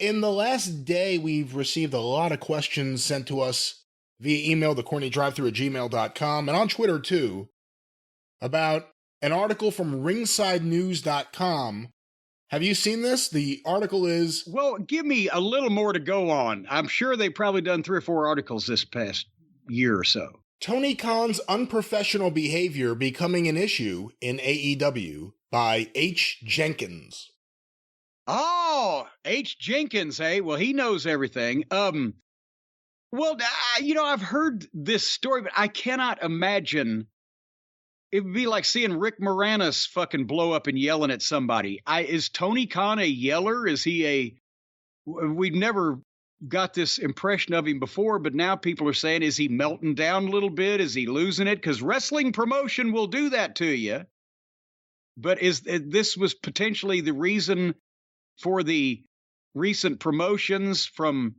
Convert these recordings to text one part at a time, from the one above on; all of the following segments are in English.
In the last day, we've received a lot of questions sent to us via email, the CornyDriveThru@gmail.com, and on Twitter too, about an article from ringsidenews.com. Have you seen this? The article is... Well, give me a little more to go on. I'm sure they've probably done 3 or 4 articles this past year or so. Tony Khan's unprofessional behavior becoming an issue in AEW by H. Jenkins. Oh, H. Jenkins, hey? Well, he knows everything. I've heard this story, but I cannot imagine. It would be like seeing Rick Moranis fucking blow up and yelling at somebody. Is Tony Khan a yeller? Is he we've never got this impression of him before, but now people are saying, is he melting down a little bit? Is he losing it? Because wrestling promotion will do that to you. But this was potentially the reason for the recent promotions from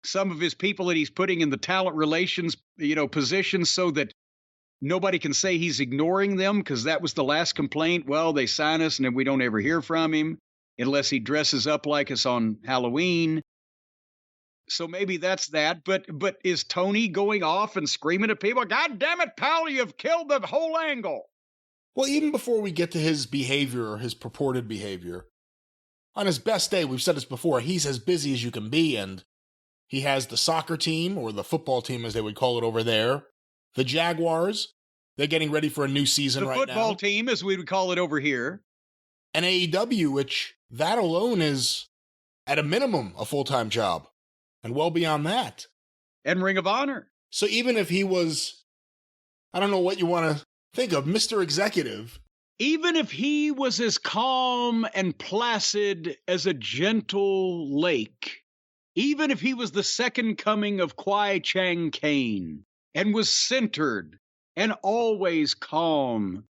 some of his people that he's putting in the talent relations, positions so that nobody can say he's ignoring them, because that was the last complaint. Well, they sign us and then we don't ever hear from him unless he dresses up like us on Halloween. So maybe that's that. But is Tony going off and screaming at people, God damn it, pal, you've killed the whole angle? Well, even before we get to his behavior, his purported behavior, on his best day, we've said this before, he's as busy as you can be, and he has the soccer team, or the football team as they would call it over there, the Jaguars. They're getting ready for a new season right now. The football team, as we would call it over here. And AEW, which that alone is, at a minimum, a full-time job, and well beyond that. And Ring of Honor. So even if he was, I don't know what you want to think of, Mr. Executive. Even if he was as calm and placid as a gentle lake, even if he was the second coming of Kwai Chang Caine and was centered and always calm,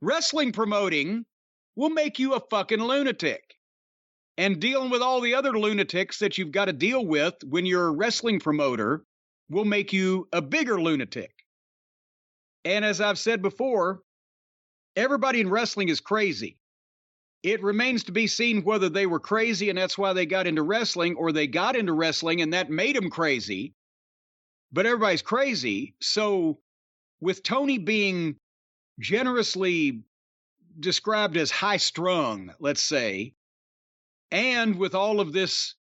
wrestling promoting will make you a fucking lunatic. And dealing with all the other lunatics that you've got to deal with when you're a wrestling promoter will make you a bigger lunatic. And as I've said before, everybody in wrestling is crazy. It remains to be seen whether they were crazy and that's why they got into wrestling, or they got into wrestling and that made them crazy. But everybody's crazy. So with Tony being generously described as high-strung, let's say, and with all of this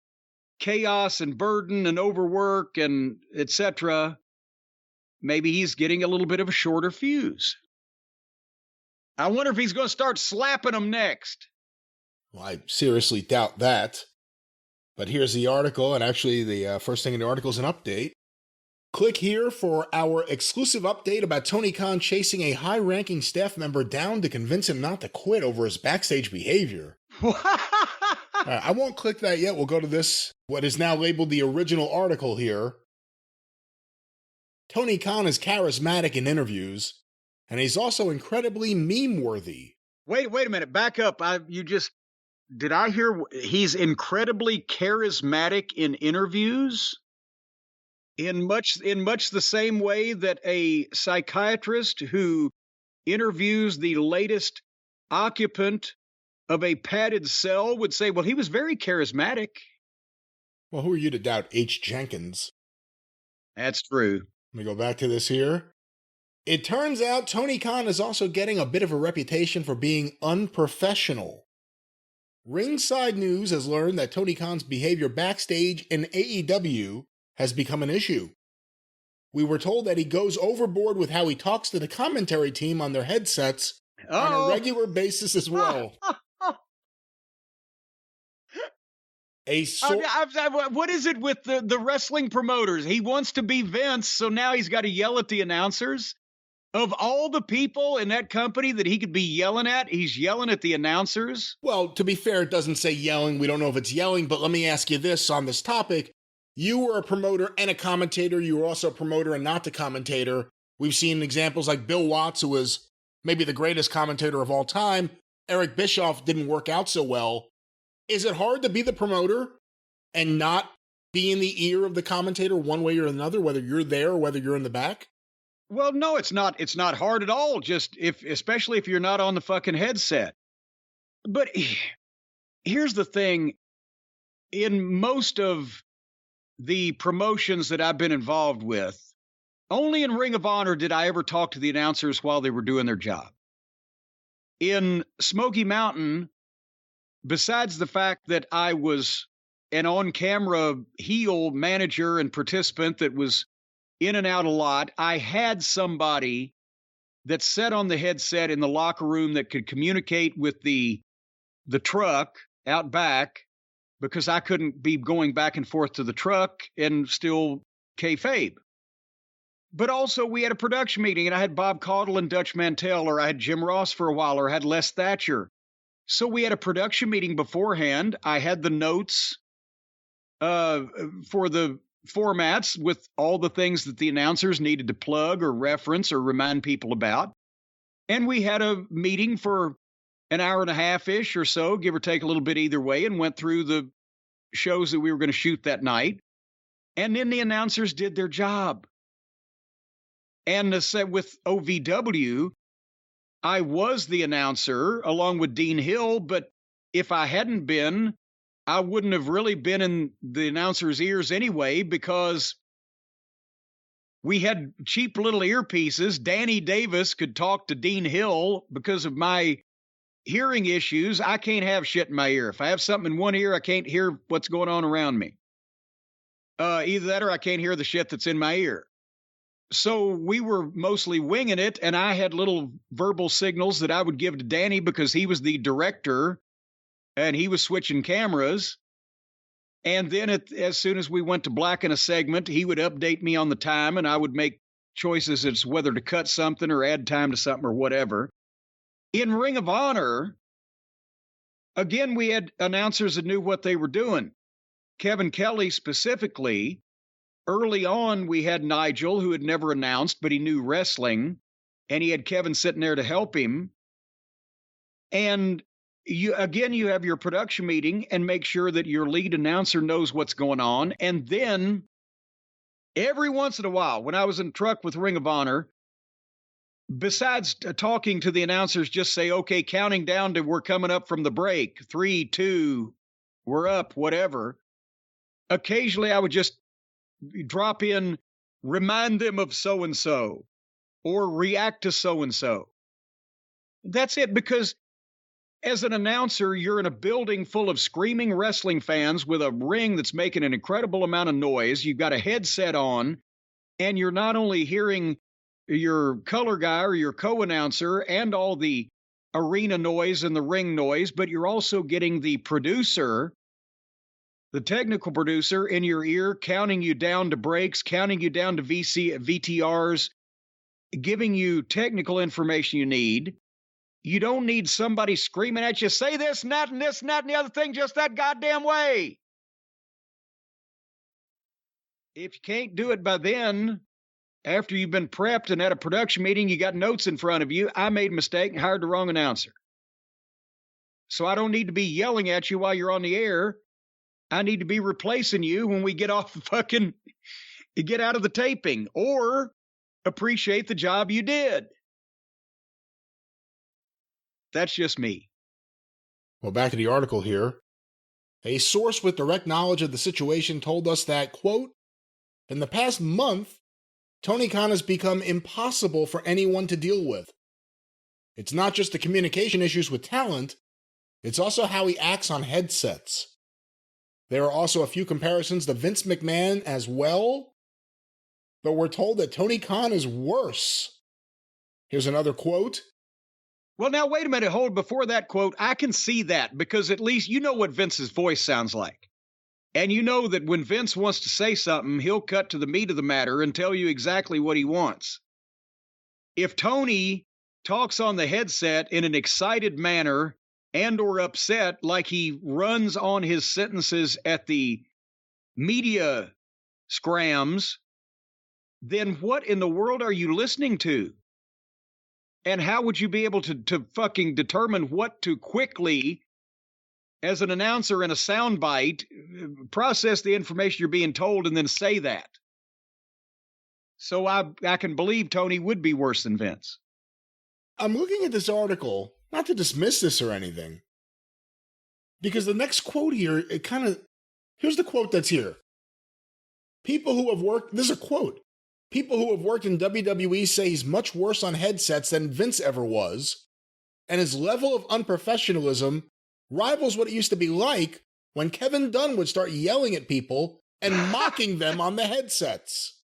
chaos and burden and overwork and etc., maybe he's getting a little bit of a shorter fuse. I wonder if he's going to start slapping them next. Well, I seriously doubt that. But here's the article, and actually the first thing in the article is an update. Click here for our exclusive update about Tony Khan chasing a high-ranking staff member down to convince him not to quit over his backstage behavior. I won't click that yet. We'll go to this, what is now labeled the original article here. Tony Khan is charismatic in interviews, and he's also incredibly meme-worthy. Wait a minute. Back up. Did I hear he's incredibly charismatic in interviews? In much the same way that a psychiatrist who interviews the latest occupant of a padded cell would say, well, he was very charismatic. Well, who are you to doubt H. Jenkins? That's true. Let me go back to this here. It turns out Tony Khan is also getting a bit of a reputation for being unprofessional. Ringside News has learned that Tony Khan's behavior backstage in AEW has become an issue. We were told that he goes overboard with how he talks to the commentary team on their headsets on a regular basis as well. What is it with the wrestling promoters? He wants to be Vince, so now he's got to yell at the announcers. Of all the people in that company that he could be yelling at, he's yelling at the announcers? Well, to be fair, it doesn't say yelling. We don't know if it's yelling, but let me ask you this on this topic. You were a promoter and a commentator. You were also a promoter and not the commentator. We've seen examples like Bill Watts, who was maybe the greatest commentator of all time. Eric Bischoff didn't work out so well. Is it hard to be the promoter and not be in the ear of the commentator one way or another, whether you're there or whether you're in the back? Well, no, it's not. It's not hard at all. Especially if you're not on the fucking headset. But here's the thing. in most of the promotions that I've been involved with, only in Ring of Honor did I ever talk to the announcers while they were doing their job. In Smoky Mountain, besides the fact that I was an on-camera heel manager and participant that was in and out a lot, I had somebody that sat on the headset in the locker room that could communicate with the truck out back, because I couldn't be going back and forth to the truck and still kayfabe. But also we had a production meeting, and I had Bob Caudle and Dutch Mantell, or I had Jim Ross for a while, or I had Les Thatcher. So we had a production meeting beforehand. I had the notes for the formats with all the things that the announcers needed to plug or reference or remind people about. And we had a meeting for an hour and a half-ish or so, give or take a little bit either way, and went through the shows that we were going to shoot that night. And then the announcers did their job. And with OVW, I was the announcer along with Dean Hill, but if I hadn't been, I wouldn't have really been in the announcer's ears anyway, because we had cheap little earpieces. Danny Davis could talk to Dean Hill because of my hearing issues. I can't have shit in my ear. If I have something in one ear, I can't hear what's going on around me. Either that or I can't hear the shit that's in my ear. So we were mostly winging it, and I had little verbal signals that I would give to Danny because he was the director and he was switching cameras. And then as soon as we went to black in a segment, he would update me on the time, and I would make choices as to whether to cut something or add time to something or whatever. In Ring of Honor, again, we had announcers that knew what they were doing. Kevin Kelly specifically. Early on, we had Nigel, who had never announced, but he knew wrestling, and he had Kevin sitting there to help him. And you have your production meeting and make sure that your lead announcer knows what's going on. And then every once in a while, when I was in the truck with Ring of Honor, besides talking to the announcers, just say, okay, counting down to we're coming up from the break, 3, 2, we're up, whatever. Occasionally, I would just drop in, remind them of so-and-so, or react to so-and-so. That's it, because as an announcer, you're in a building full of screaming wrestling fans with a ring that's making an incredible amount of noise. You've got a headset on, and you're not only hearing your color guy or your co-announcer and all the arena noise and the ring noise, but you're also getting the producer, the technical producer, in your ear, counting you down to breaks, counting you down to VTRs, giving you technical information you need. You don't need somebody screaming at you, say this and that and this and that and the other thing just that goddamn way. If you can't do it by then, after you've been prepped and at a production meeting, you got notes in front of you, I made a mistake and hired the wrong announcer. So I don't need to be yelling at you while you're on the air. I need to be replacing you when we get off get out of the taping, or appreciate the job you did. That's just me. Well, back to the article here. A source with direct knowledge of the situation told us that, quote, in the past month, Tony Khan has become impossible for anyone to deal with. It's not just the communication issues with talent, it's also how he acts on headsets. There are also a few comparisons to Vince McMahon as well, but we're told that Tony Khan is worse. Here's another quote. Well, now, wait a minute. Hold, before that quote, I can see that, because at least you know what Vince's voice sounds like. And you know that when Vince wants to say something, he'll cut to the meat of the matter and tell you exactly what he wants. If Tony talks on the headset in an excited manner and or upset, like he runs on his sentences at the media scrams, then what in the world are you listening to? And how would you be able to fucking determine what to quickly, as an announcer in a soundbite, process the information you're being told and then say that? So I can believe Tony would be worse than Vince. I'm looking at this article, not to dismiss this or anything, because the next quote here, it kind of Here's the quote that's here. People who have worked, this is a quote. People who have worked in WWE say he's much worse on headsets than Vince ever was, and his level of unprofessionalism rivals what it used to be like when Kevin Dunn would start yelling at people and mocking them on the headsets.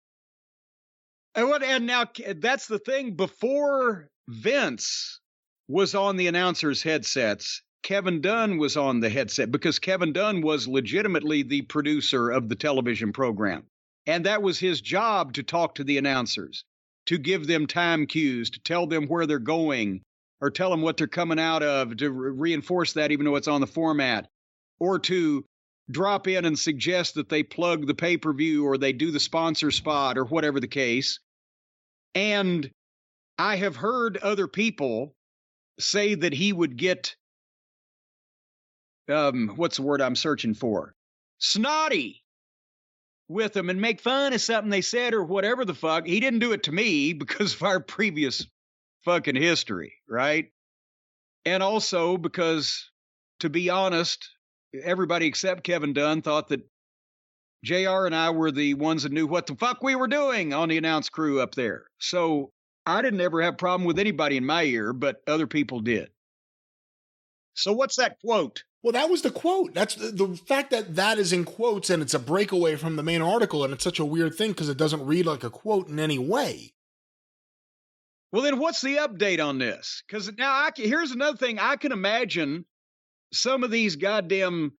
And now that's the thing. Before Vince was on the announcers' headsets, Kevin Dunn was on the headset because Kevin Dunn was legitimately the producer of the television program. And that was his job to talk to the announcers, to give them time cues, to tell them where they're going, or tell them what they're coming out of, to reinforce that even though it's on the format, or to drop in and suggest that they plug the pay-per-view or they do the sponsor spot or whatever the case. And I have heard other people say that he would get, what's the word I'm searching for? Snotty with them and make fun of something they said or whatever the fuck. He didn't do it to me because of our previous fucking history, right? And also because, to be honest, everybody except Kevin Dunn thought that JR and I were the ones that knew what the fuck we were doing on the announce crew up there. So I didn't ever have a problem with anybody in my ear, but other people did. So what's that quote? Well, that was the quote. That's the fact that that is in quotes and it's a breakaway from the main article, and it's such a weird thing because it doesn't read like a quote in any way. Well, then what's the update on this? Because now here's another thing. I can imagine some of these goddamn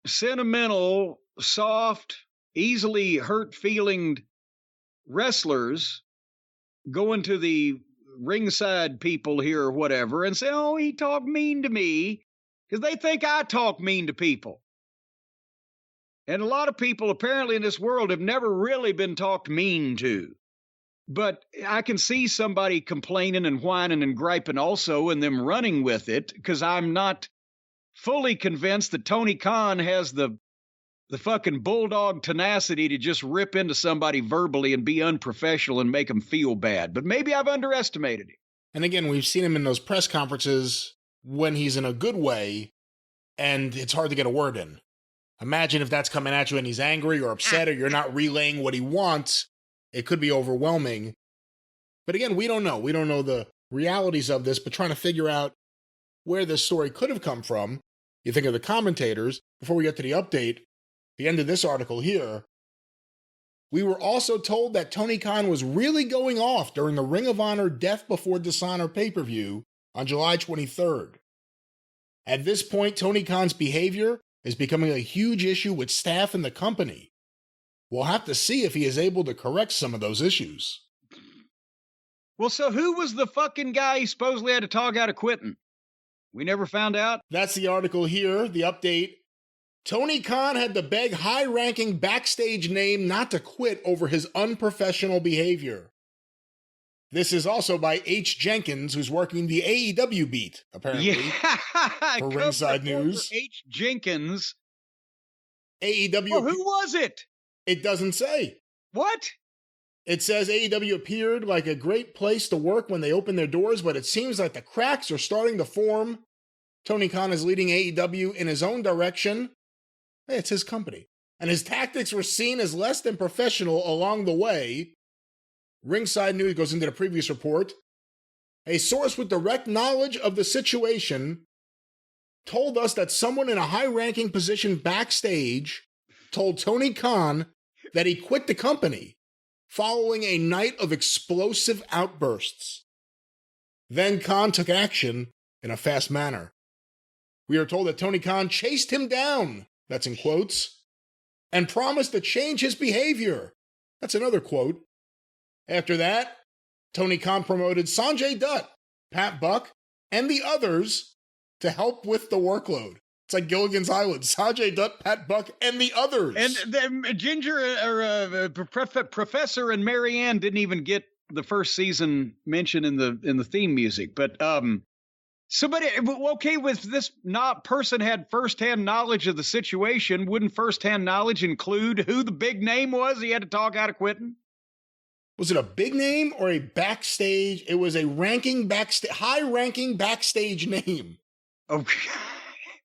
sentimental, soft, easily hurt-feeling wrestlers going to the ringside people here or whatever and say, oh, he talked mean to me, because they think I talk mean to people. And a lot of people apparently in this world have never really been talked mean to. But I can see somebody complaining and whining and griping also and them running with it, because I'm not fully convinced that Tony Khan has the fucking bulldog tenacity to just rip into somebody verbally and be unprofessional and make them feel bad. But maybe I've underestimated him. And again, we've seen him in those press conferences when he's in a good way, and it's hard to get a word in. Imagine if that's coming at you and he's angry or upset or you're not relaying what he wants. It could be overwhelming. But again, we don't know. We don't know the realities of this, but trying to figure out where this story could have come from. You think of the commentators. Before we get to the update, the end of this article here, we were also told that Tony Khan was really going off during the Ring of Honor Death Before Dishonor pay-per-view on July 23rd. At this point, Tony Khan's behavior is becoming a huge issue with staff in the company. We'll have to see if he is able to correct some of those issues. Well, so who was the fucking guy he supposedly had to talk out of quitting? We never found out? That's the article here, the update. Tony Khan had to beg high-ranking backstage name not to quit over his unprofessional behavior. This is also by H. Jenkins, who's working the AEW beat, apparently, for Ringside News. H. Jenkins. AEW. Well, who was it? It doesn't say. What? It says AEW appeared like a great place to work when they opened their doors, but it seems like the cracks are starting to form. Tony Khan is leading AEW in his own direction. Hey, it's his company. And his tactics were seen as less than professional along the way. Ringside News goes into the previous report. A source with direct knowledge of the situation told us that someone in a high-ranking position backstage told Tony Khan that he quit the company following a night of explosive outbursts. Then Khan took action in a fast manner. We are told that Tony Khan chased him down, that's in quotes, and promised to change his behavior. That's another quote. After that, Tony Khan promoted Sanjay Dutt, Pat Buck, and the others to help with the workload. It's like Gilligan's Island. Sanjay Dutt, Pat Buck, and the others. And Ginger, Professor and Marianne didn't even get the first season mentioned in the theme music. But somebody, okay, with this person had firsthand knowledge of the situation, wouldn't firsthand knowledge include who the big name was he had to talk out of quitting? Was it a big name or a backstage? It was a high-ranking backstage name. Okay.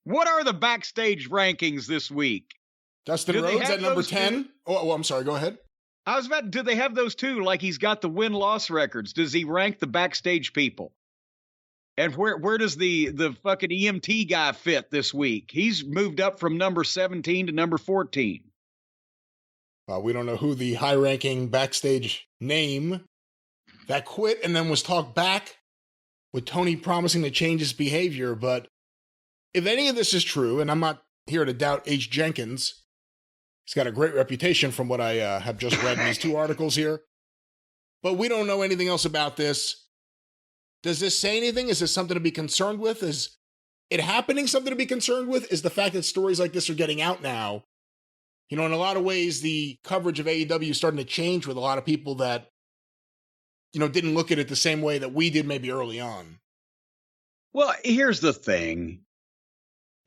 What are the backstage rankings this week? Dustin Do they Rhodes have at number those 10. two? Oh, I'm sorry. Go ahead. I was about, do they have those two? Like he's got the win-loss records. Does he rank the backstage people? And where does the fucking EMT guy fit this week? He's moved up from number 17 to number 14. We don't know who the high-ranking backstage name that quit and then was talked back with Tony promising to change his behavior. But if any of this is true, and I'm not here to doubt H. Jenkins, he's got a great reputation from what I have just read in these two articles here. But we don't know anything else about this. Does this say anything? Is this something to be concerned with? Is it happening something to be concerned with? Is the fact that stories like this are getting out now? You know, in a lot of ways, the coverage of AEW is starting to change with a lot of people that, you know, didn't look at it the same way that we did maybe early on. Well, here's the thing.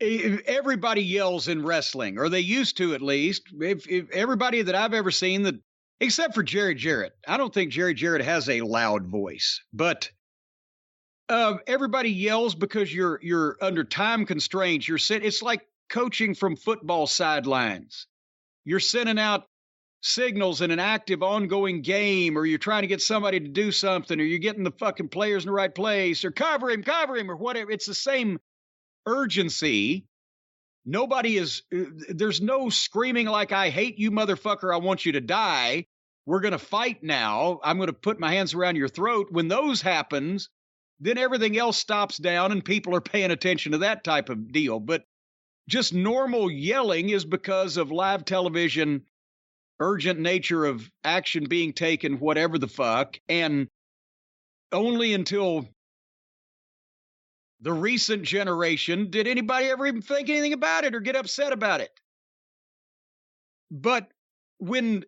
Everybody yells in wrestling, or they used to at least. If everybody that I've ever seen, that except for Jerry Jarrett, I don't think Jerry Jarrett has a loud voice, but everybody yells because you're under time constraints. It's like coaching from football sidelines. You're sending out signals in an active, ongoing game, or you're trying to get somebody to do something, or you're getting the fucking players in the right place, or cover him, or whatever. It's the same urgency. There's no screaming like, I hate you, motherfucker, I want you to die. We're going to fight now. I'm going to put my hands around your throat. When those happens, then everything else stops down and people are paying attention to that type of deal. But just normal yelling is because of live television, urgent nature of action being taken, whatever the fuck. And only until the recent generation did anybody ever even think anything about it or get upset about it. But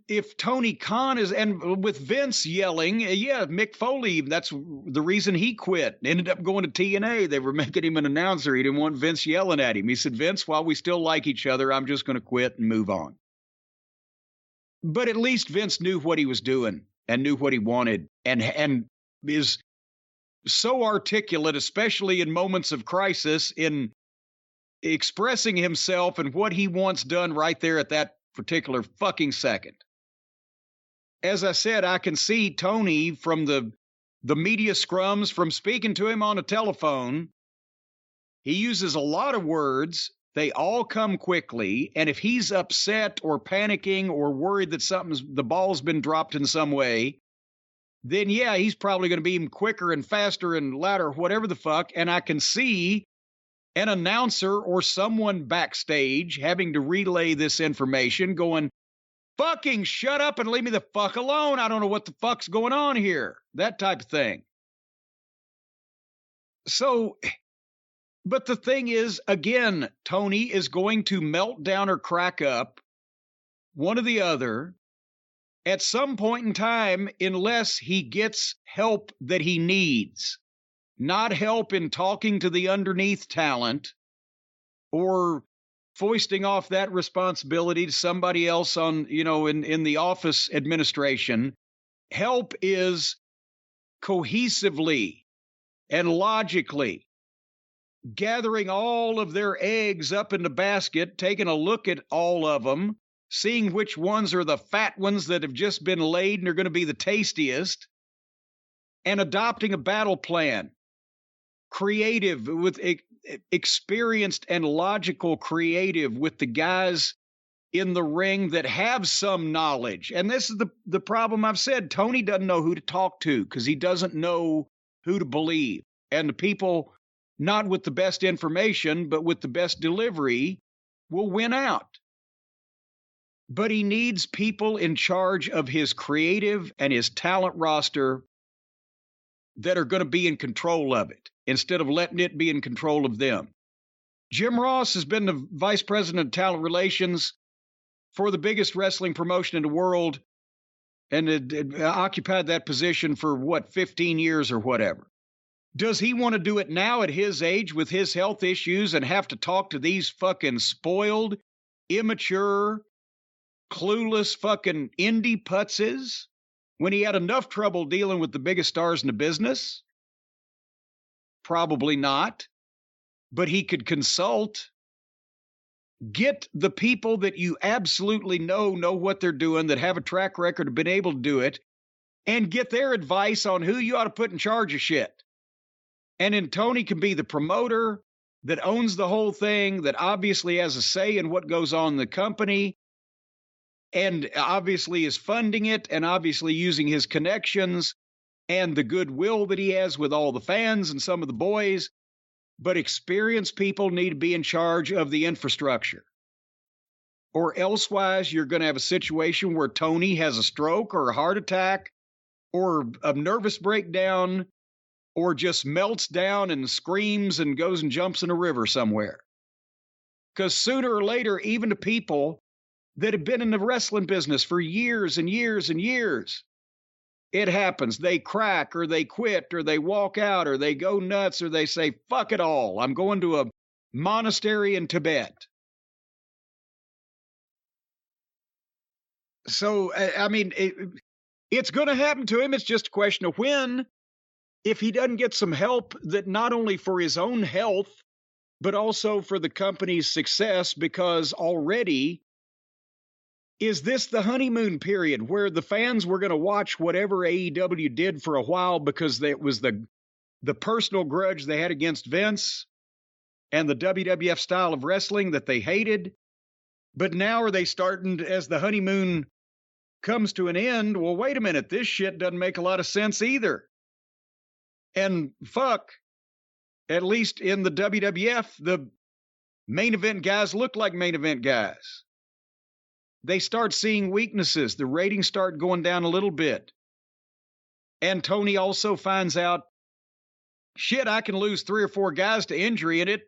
if Tony Khan and with Vince yelling, yeah, Mick Foley, that's the reason he quit. Ended up going to TNA. They were making him an announcer. He didn't want Vince yelling at him. He said, Vince, while we still like each other, I'm just going to quit and move on. But at least Vince knew what he was doing and knew what he wanted and is so articulate, especially in moments of crisis, in expressing himself and what he wants done right there at that particular fucking second. As I said, I can see Tony from the media scrums, from speaking to him on a telephone. He uses a lot of words. They all come quickly. And if he's upset or panicking or worried that the ball's been dropped in some way, then yeah, he's probably going to be even quicker and faster and louder, whatever the fuck. And I can see an announcer or someone backstage having to relay this information going, fucking shut up and leave me the fuck alone. I don't know what the fuck's going on here. That type of thing. So, but the thing is, again, Tony is going to melt down or crack up, one or the other, at some point in time, unless he gets help that he needs. Not help in talking to the underneath talent or foisting off that responsibility to somebody else on, in the office administration. Help is cohesively and logically gathering all of their eggs up in the basket, taking a look at all of them, seeing which ones are the fat ones that have just been laid and are going to be the tastiest, and adopting a battle plan. Creative, with experienced and logical creative with the guys in the ring that have some knowledge. And this is the problem I've said. Tony doesn't know who to talk to because he doesn't know who to believe. And the people not with the best information, but with the best delivery will win out. But he needs people in charge of his creative and his talent roster that are going to be in control of it, instead of letting it be in control of them. Jim Ross has been the vice president of talent relations for the biggest wrestling promotion in the world and had occupied that position for, 15 years or whatever. Does he want to do it now at his age with his health issues and have to talk to these fucking spoiled, immature, clueless fucking indie putzes when he had enough trouble dealing with the biggest stars in the business? Probably not. But he could consult. get the people that you absolutely know what they're doing, that have a track record of being able to do it, and get their advice on who you ought to put in charge of shit. And then Tony can be the promoter that owns the whole thing, that obviously has a say in what goes on in the company, and obviously is funding it, and obviously using his connections and the goodwill that he has with all the fans and some of the boys. But experienced people need to be in charge of the infrastructure. Or elsewise, you're going to have a situation where Tony has a stroke or a heart attack or a nervous breakdown, or just melts down and screams and goes and jumps in a river somewhere. Because sooner or later, even the people that have been in the wrestling business for years and years and years, it happens. They crack, or they quit, or they walk out, or they go nuts, or they say, fuck it all. I'm going to a monastery in Tibet. So, I mean, it's going to happen to him. It's just a question of when. If he doesn't get some help, that not only for his own health, but also for the company's success, because already, is this the honeymoon period where the fans were going to watch whatever AEW did for a while because it was the personal grudge they had against Vince and the WWF style of wrestling that they hated? But now are they starting, as the honeymoon comes to an end, well, wait a minute, this shit doesn't make a lot of sense either. And fuck, at least in the WWF, the main event guys look like main event guys. They start seeing weaknesses. The ratings start going down a little bit. And Tony also finds out, shit, I can lose 3 or 4 guys to injury and it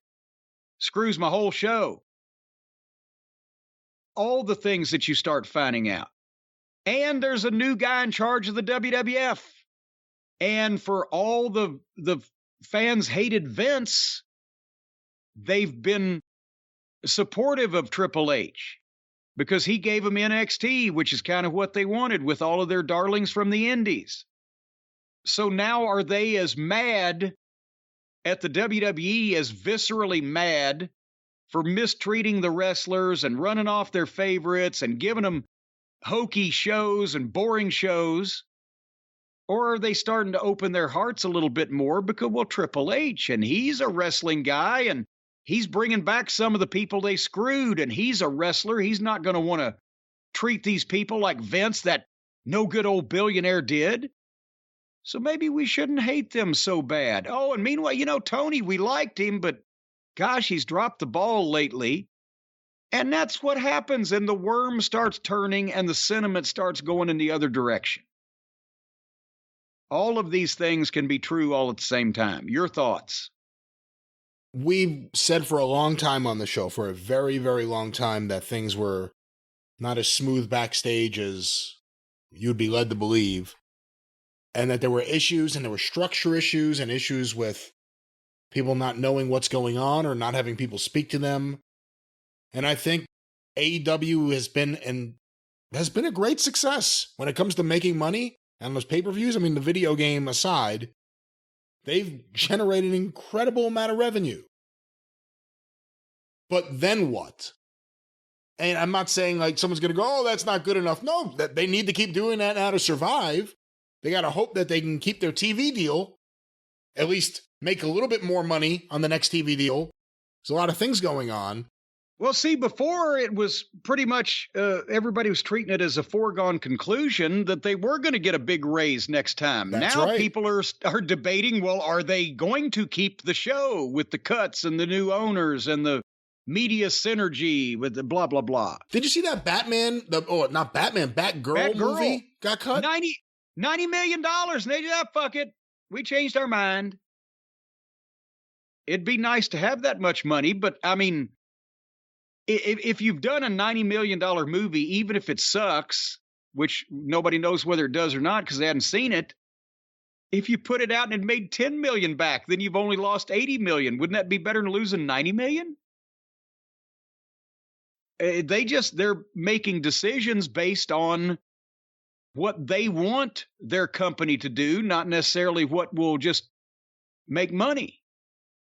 screws my whole show. All the things that you start finding out. And there's a new guy in charge of the WWF. And for all the fans hated Vince, they've been supportive of Triple H because he gave them NXT, which is kind of what they wanted with all of their darlings from the indies. So now are they as mad at the WWE, as viscerally mad for mistreating the wrestlers and running off their favorites and giving them hokey shows and boring shows? Or are they starting to open their hearts a little bit more because, well, Triple H, and he's a wrestling guy, and he's bringing back some of the people they screwed, and he's a wrestler. He's not going to want to treat these people like Vince, that no good old billionaire, did. So maybe we shouldn't hate them so bad. Oh, and meanwhile, you know, Tony, we liked him, but gosh, he's dropped the ball lately. And that's what happens, and the worm starts turning, and the sentiment starts going in the other direction. All of these things can be true all at the same time. Your thoughts? We've said for a long time on the show, for a very, very long time, that things were not as smooth backstage as you'd be led to believe. And that there were issues, and there were structure issues, and issues with people not knowing what's going on or not having people speak to them. And I think AEW has been a great success when it comes to making money. And those pay-per-views, I mean, the video game aside, they've generated an incredible amount of revenue. But then what? And I'm not saying like someone's going to go, oh, that's not good enough. No, that they need to keep doing that now to survive. They got to hope that they can keep their TV deal, at least make a little bit more money on the next TV deal. There's a lot of things going on. Well, see, before it was pretty much everybody was treating it as a foregone conclusion that they were going to get a big raise next time. That's now right. People are debating, well, are they going to keep the show with the cuts and the new owners and the media synergy with the blah, blah, blah? Did you see that Batgirl movie got cut? $90 million. And they said, fuck it. We changed our mind. It'd be nice to have that much money, but I mean, if you've done a $90 million movie, even if it sucks, which nobody knows whether it does or not because they hadn't seen it, if you put it out and it made $10 million back, then you've only lost $80 million. Wouldn't that be better than losing $90 million? They're making decisions based on what they want their company to do, not necessarily what will just make money.